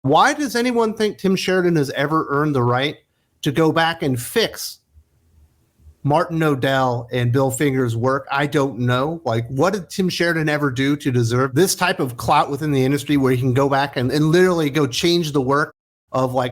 Why does anyone think Tim Sheridan has ever earned the right to go back and fix Martin O'Dell and Bill Finger's work? I don't know. Like, what did Tim Sheridan ever do to deserve this type of clout within the industry where he can go back and literally go change the work of like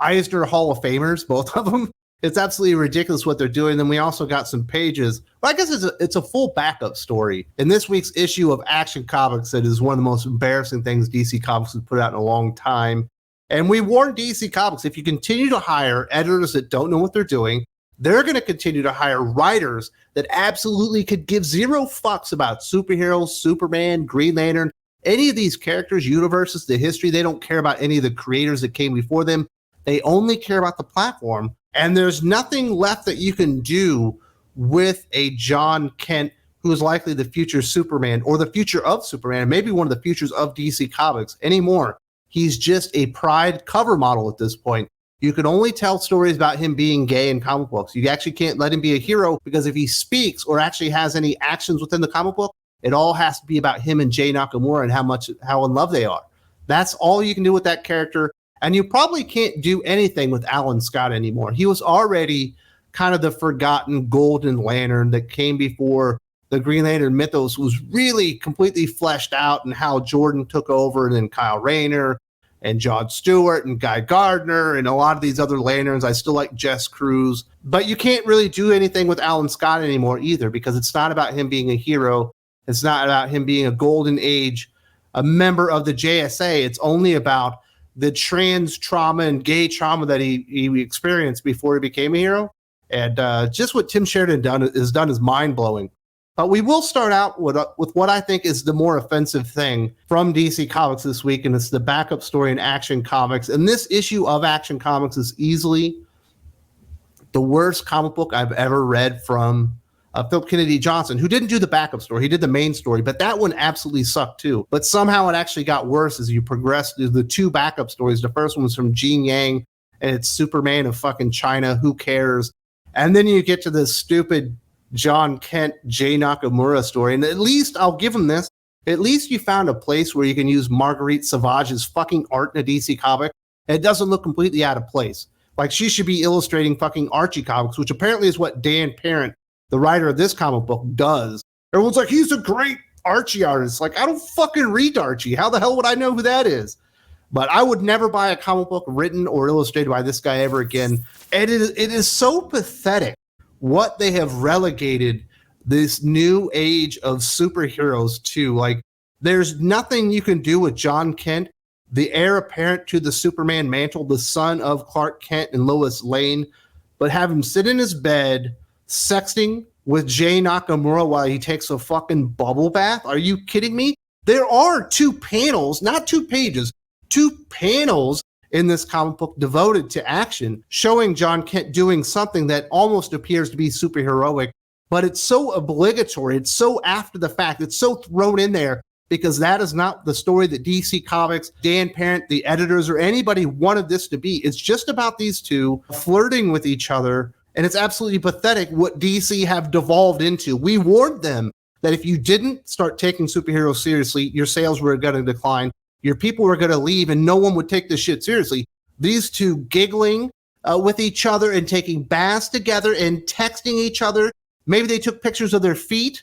Eisner Hall of Famers, both of them? It's absolutely ridiculous what they're doing. Then we also got some pages. But I guess it's a full backup story. In this week's issue of Action Comics, that is one of the most embarrassing things DC Comics has put out in a long time. And we warned DC Comics, if you continue to hire editors that don't know what they're doing, they're going to continue to hire writers that absolutely could give zero fucks about superheroes, Superman, Green Lantern, any of these characters, universes, the history. They don't care about any of the creators that came before them. They only care about the platform. And there's nothing left that you can do with a John Kent, who is likely the future Superman or the future of Superman, and maybe one of the futures of DC Comics anymore. He's just a pride cover model at this point. You can only tell stories about him being gay in comic books. You actually can't let him be a hero, because if he speaks or actually has any actions within the comic book, it all has to be about him and Jay Nakamura and how in love they are. That's all you can do with that character. And you probably can't do anything with Alan Scott anymore. He was already kind of the forgotten Golden Lantern that came before the Green Lantern mythos was really completely fleshed out, and how Jordan took over, and then Kyle Rayner and John Stewart and Guy Gardner and a lot of these other Lanterns. I still like Jess Cruz. But you can't really do anything with Alan Scott anymore either, because it's not about him being a hero. It's not about him being a golden age, a member of the JSA. It's only about the trans trauma and gay trauma that he experienced before he became a hero. And just what Tim Sheridan has done is mind-blowing. But we will start out with what I think is the more offensive thing from DC Comics this week, and it's the backup story in Action Comics. And this issue of Action Comics is easily the worst comic book I've ever read from Philip Kennedy Johnson, who didn't do the backup story. He did the main story, but that one absolutely sucked too. But somehow it actually got worse as you progressed through the two backup stories. The first one was from Gene Yang, and it's Superman of fucking China. Who cares? And then you get to this stupid John Kent, Jay Nakamura story. And at least I'll give him this. At least you found a place where you can use Marguerite Savage's fucking art in a DC comic. And it doesn't look completely out of place. Like, she should be illustrating fucking Archie comics, which apparently is what Dan Parent, the writer of this comic book, does. Everyone's like, he's a great Archie artist. Like, I don't fucking read Archie. How the hell would I know who that is? But I would never buy a comic book written or illustrated by this guy ever again. And it is so pathetic what they have relegated this new age of superheroes to. Like, there's nothing you can do with John Kent, the heir apparent to the Superman mantle, the son of Clark Kent and Lois Lane, but have him sit in his bed sexting with Jay Nakamura while he takes a fucking bubble bath. Are you kidding me? There are two panels, not 2 pages, 2 panels in this comic book devoted to action, showing John Kent doing something that almost appears to be superheroic, but it's so obligatory. It's so after the fact. It's so thrown in there because that is not the story that DC Comics, Dan Parent, the editors, or anybody wanted this to be. It's just about these two flirting with each other. And it's absolutely pathetic what DC have devolved into. We warned them that if you didn't start taking superheroes seriously, your sales were going to decline, your people were going to leave, and no one would take this shit seriously. These two giggling with each other and taking baths together and texting each other. Maybe they took pictures of their feet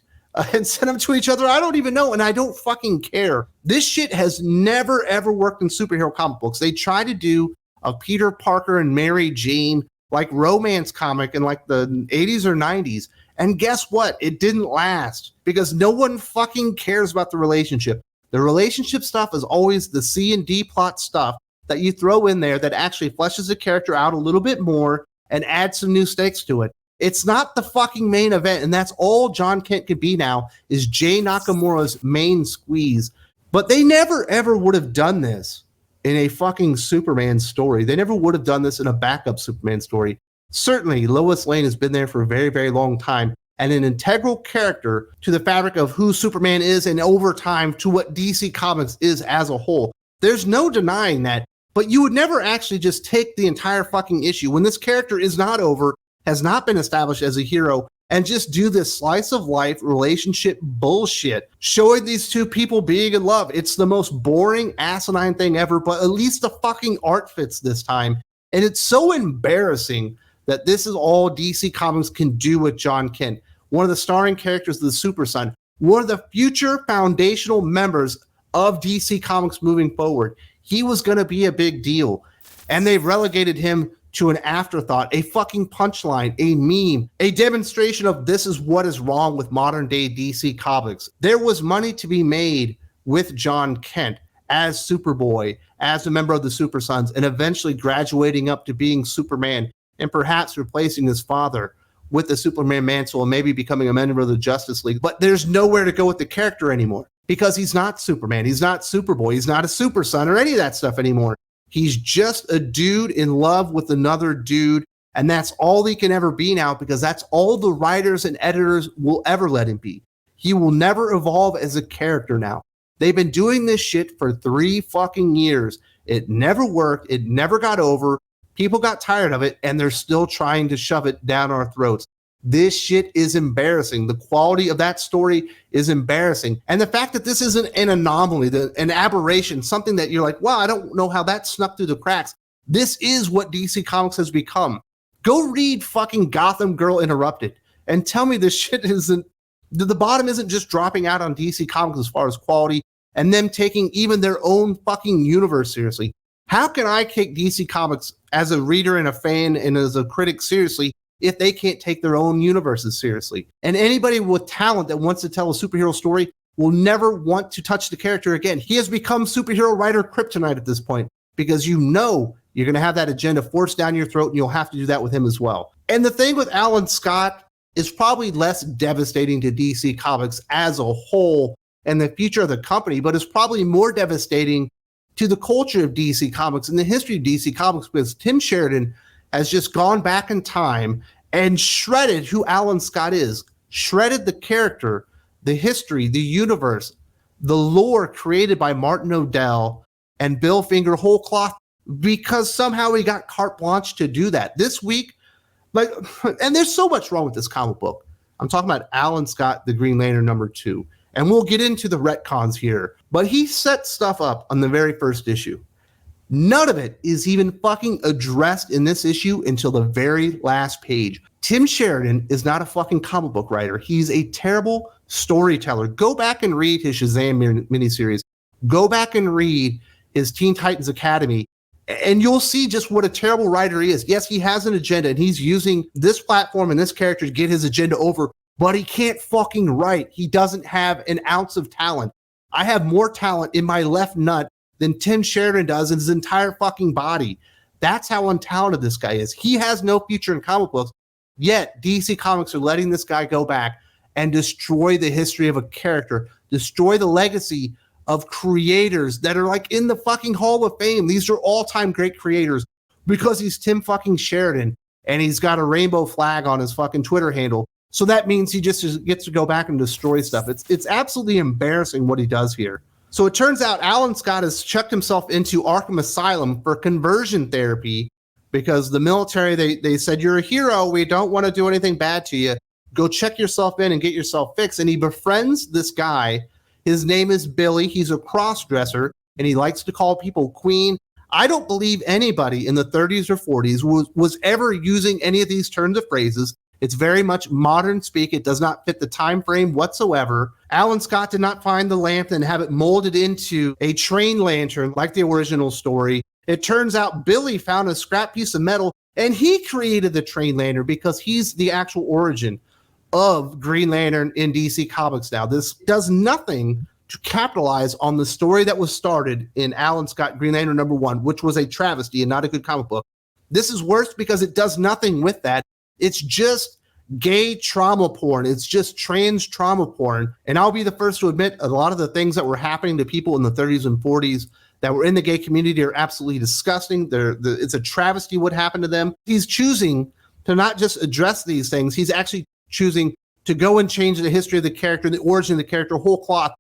and sent them to each other. I don't even know, and I don't fucking care. This shit has never, ever worked in superhero comic books. They tried to do a Peter Parker and Mary Jane like romance comic in like the 80s or 90s. And guess what? It didn't last because no one fucking cares about the relationship. The relationship stuff is always the C and D plot stuff that you throw in there that actually fleshes the character out a little bit more and adds some new stakes to it. It's not the fucking main event, and that's all John Kent could be now is Jay Nakamura's main squeeze. But they never, ever would have done this in a fucking Superman story. They never would have done this in a backup Superman story. Certainly, Lois Lane has been there for a very, very long time and an integral character to the fabric of who Superman is and over time to what DC Comics is as a whole. There's no denying that, but you would never actually just take the entire fucking issue when this character is not over, has not been established as a hero, and just do this slice of life relationship bullshit, showing these two people being in love. It's the most boring, asinine thing ever, but at least the fucking art fits this time. And it's so embarrassing that this is all DC Comics can do with John Kent, one of the starring characters of the Super Son, one of the future foundational members of DC Comics moving forward. He was going to be a big deal, and they've relegated him to an afterthought, a fucking punchline, a meme, a demonstration of this is what is wrong with modern day DC Comics. There was money to be made with John Kent as Superboy, as a member of the Super Sons, and eventually graduating up to being Superman and perhaps replacing his father with the Superman mantle and maybe becoming a member of the Justice League. But there's nowhere to go with the character anymore because he's not Superman, he's not Superboy, he's not a Super Son or any of that stuff anymore. He's just a dude in love with another dude, and that's all he can ever be now because that's all the writers and editors will ever let him be. He will never evolve as a character now. They've been doing this shit for 3 fucking years. It never worked. It never got over. People got tired of it, and they're still trying to shove it down our throats. This shit is embarrassing. The quality of that story is embarrassing. And the fact that this isn't an anomaly, an aberration, something that you're like, wow, I don't know how that snuck through the cracks. This is what DC Comics has become. Go read fucking Gotham Girl Interrupted and tell me this shit isn't, the bottom isn't just dropping out on DC Comics as far as quality and them taking even their own fucking universe seriously. How can I take DC Comics as a reader and a fan and as a critic seriously if they can't take their own universes seriously? And anybody with talent that wants to tell a superhero story will never want to touch the character again. He has become superhero writer kryptonite at this point because you know you're going to have that agenda forced down your throat and you'll have to do that with him as well. And the thing with Alan Scott is probably less devastating to DC Comics as a whole and the future of the company, but it's probably more devastating to the culture of DC Comics and the history of DC Comics because Tim Sheridan has just gone back in time and shredded who Alan Scott is, shredded the character, the history, the universe, the lore created by Martin O'Dell and Bill Finger whole cloth because somehow he got carte blanche to do that. This week, and there's so much wrong with this comic book. I'm talking about Alan Scott, the Green Lantern #2. And we'll get into the retcons here. But he set stuff up on the very first issue. None of it is even fucking addressed in this issue until the very last page. Tim Sheridan is not a fucking comic book writer. He's a terrible storyteller. Go back and read his Shazam miniseries. Go back and read his Teen Titans Academy. And you'll see just what a terrible writer he is. Yes, he has an agenda, and he's using this platform and this character to get his agenda over, but he can't fucking write. He doesn't have an ounce of talent. I have more talent in my left nut than Tim Sheridan does in his entire fucking body. That's how untalented this guy is. He has no future in comic books, yet DC Comics are letting this guy go back and destroy the history of a character, destroy the legacy of creators that are like in the fucking Hall of Fame. These are all-time great creators because he's Tim fucking Sheridan and he's got a rainbow flag on his fucking Twitter handle. So that means he just gets to go back and destroy stuff. It's absolutely embarrassing what he does here. So it turns out Alan Scott has checked himself into Arkham Asylum for conversion therapy because the military, they said, you're a hero. We don't want to do anything bad to you. Go check yourself in and get yourself fixed. And he befriends this guy. His name is Billy. He's a cross-dresser, and he likes to call people queen. I don't believe anybody in the 30s or 40s was ever using any of these turns of phrases. It's very much modern speak. It does not fit the time frame whatsoever. Alan Scott did not find the lamp and have it molded into a train lantern like the original story. It turns out Billy found a scrap piece of metal, and he created the train lantern because he's the actual origin of Green Lantern in DC Comics now. This does nothing to capitalize on the story that was started in Alan Scott Green Lantern #1, which was a travesty and not a good comic book. This is worse because it does nothing with that. It's just gay trauma porn. It's just trans trauma porn. And I'll be the first to admit a lot of the things that were happening to people in the 30s and 40s that were in the gay community are absolutely disgusting. It's a travesty what happened to them. He's choosing to not just address these things. He's actually choosing to go and change the history of the character, the origin of the character, whole cloth.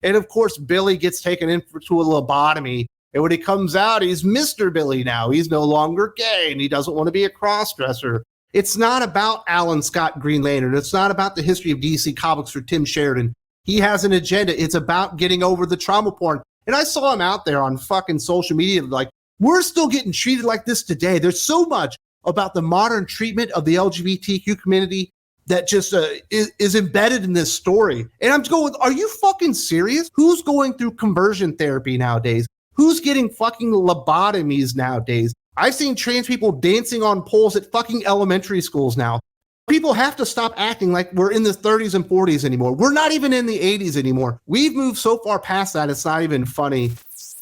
And of course, Billy gets taken in to a lobotomy. And when he comes out, he's Mr. Billy now. He's no longer gay and he doesn't want to be a cross-dresser. It's not about Alan Scott Green Lantern. It's not about the history of DC Comics for Tim Sheridan. He has an agenda. It's about getting over the trauma porn. And I saw him out there on fucking social media like, we're still getting treated like this today. There's so much about the modern treatment of the LGBTQ community that just is embedded in this story. And I'm going, are you fucking serious? Who's going through conversion therapy nowadays? Who's getting fucking lobotomies nowadays? I've seen trans people dancing on poles at fucking elementary schools now. People have to stop acting like we're in the 30s and 40s anymore. We're not even in the 80s anymore. We've moved so far past that, it's not even funny.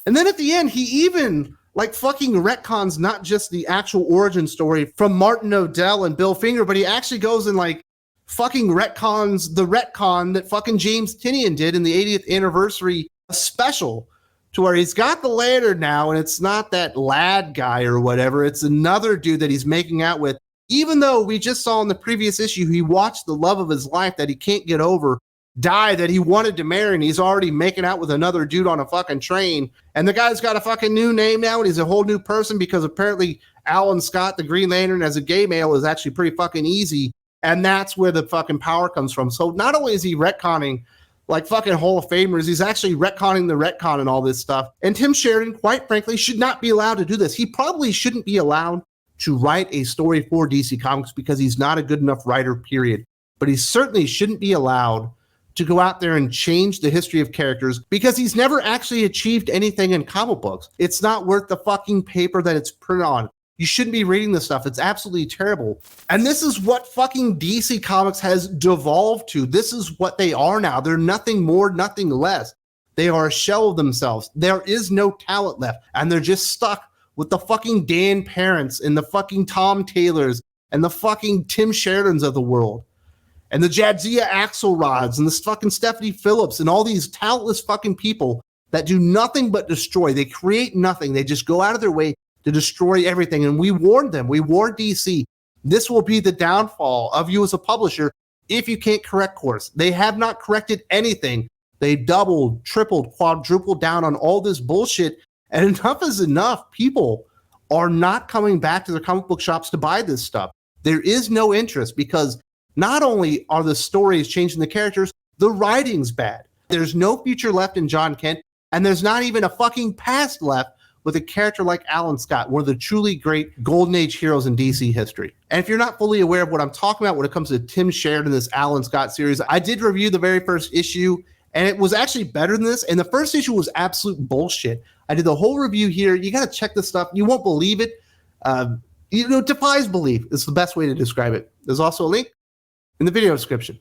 And then at the end, he even like fucking retcons not just the actual origin story from Martin O'Dell and Bill Finger, but he actually goes and like fucking retcons the retcon that fucking James Tynion did in the 80th anniversary special, to where he's got the lantern now and it's not that lad guy or whatever. It's another dude that he's making out with. Even though we just saw in the previous issue, he watched the love of his life that he can't get over die, that he wanted to marry, and he's already making out with another dude on a fucking train. And the guy's got a fucking new name now, and he's a whole new person because apparently Alan Scott, the Green Lantern, as a gay male is actually pretty fucking easy. And that's where the fucking power comes from. So not only is he retconning like fucking Hall of Famers, he's actually retconning the retcon and all this stuff. And Tim Sheridan, quite frankly, should not be allowed to do this. He probably shouldn't be allowed to write a story for DC Comics because he's not a good enough writer, period. But he certainly shouldn't be allowed to go out there and change the history of characters because he's never actually achieved anything in comic books. It's not worth the fucking paper that it's printed on. You shouldn't be reading this stuff. It's absolutely terrible. And this is what fucking DC Comics has devolved to. This is what they are now. They're nothing more, nothing less. They are a shell of themselves. There is no talent left. And they're just stuck with the fucking Dan Parents and the fucking Tom Taylors and the fucking Tim Sheridans of the world. And the Jadzia Axelrods and the fucking Stephanie Phillips and all these talentless fucking people that do nothing but destroy. They create nothing. They just go out of their way to destroy everything. And we warned them. We warned DC. This will be the downfall of you as a publisher if you can't correct course. They have not corrected anything. They doubled, tripled, quadrupled down on all this bullshit. And enough is enough. People are not coming back to their comic book shops to buy this stuff. There is no interest because not only are the stories changing the characters, the writing's bad. There's no future left in John Kent, and there's not even a fucking past left with a character like Alan Scott, one of the truly great Golden Age heroes in DC history. And if you're not fully aware of what I'm talking about when it comes to Tim Sheridan, this Alan Scott series, I did review the very first issue, and it was actually better than this. And the first issue was absolute bullshit. I did the whole review here. You got to check this stuff. You won't believe it. It defies belief. It's the best way to describe it. There's also a link in the video description.